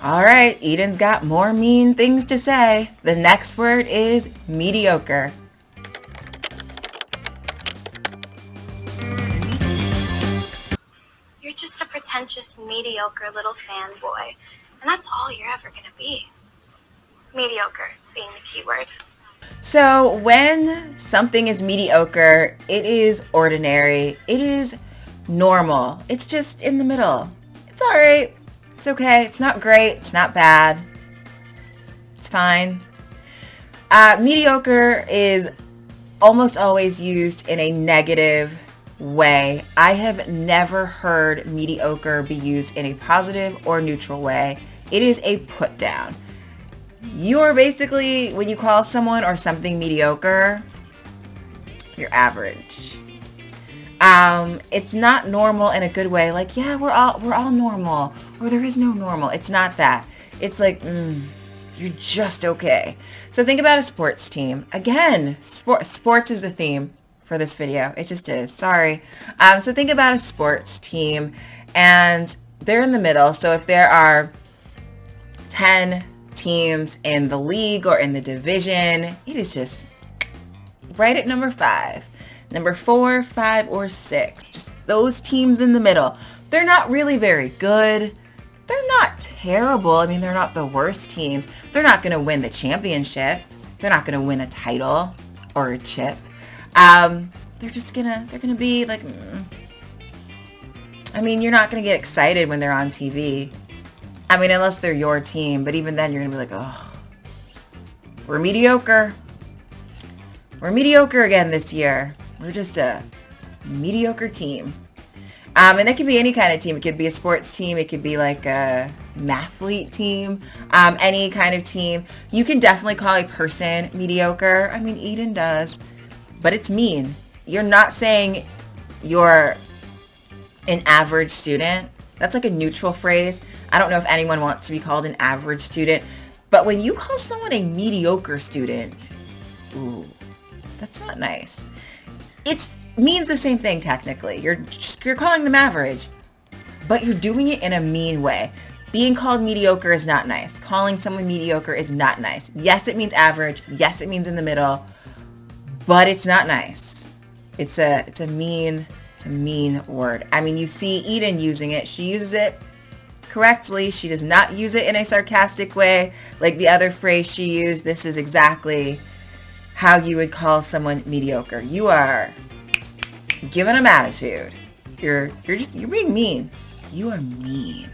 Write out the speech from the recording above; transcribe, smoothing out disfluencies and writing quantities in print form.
All right, Eden's got more mean things to say. The next word is mediocre. You're just a pretentious, mediocre little fanboy, and that's all you're ever gonna be. Mediocre being the key word. So when something is mediocre, it is ordinary. It is normal. It's just in the middle. It's all right. It's okay. It's not great. It's not bad. It's fine. Mediocre is almost always used in a negative way. I have never heard mediocre be used in a positive or neutral way. It is a put down. You're basically, when you call someone or something mediocre, you're average. It's not normal in a good way. Like, yeah, we're all normal, or there is no normal. It's not that. It's like, you're just okay. So think about a sports team. Again, sports is the theme for this video. It just is. Sorry. So think about a sports team, and they're in the middle. So if there are 10 teams in the league or in the division, it is just right at number 5. Number 4, 5, or 6. Just those teams in the middle. They're not really very good. They're not terrible. I mean, they're not the worst teams. They're not going to win the championship. They're not going to win a title or a chip. They're gonna be like, I mean, you're not going to get excited when they're on TV. I mean, unless they're your team, but even then you're going to be like, oh, we're mediocre. We're mediocre again this year. We're just a mediocre team. And that could be any kind of team. It could be a sports team. It could be like a mathlete team. Any kind of team. You can definitely call a person mediocre. I mean, Eden does. But it's mean. You're not saying you're an average student. That's like a neutral phrase. I don't know if anyone wants to be called an average student. But when you call someone a mediocre student, ooh, that's not nice. It means the same thing technically. You're calling them average, but you're doing it in a mean way. Being called mediocre is not nice. Calling someone mediocre is not nice. Yes, it means average. Yes, it means in the middle, but it's not nice. It's a mean word. I mean, you see Eden using it. She uses it correctly. She does not use it in a sarcastic way like the other phrase she used. This is exactly how you would call someone mediocre. You are giving them attitude. You're being mean. You are mean.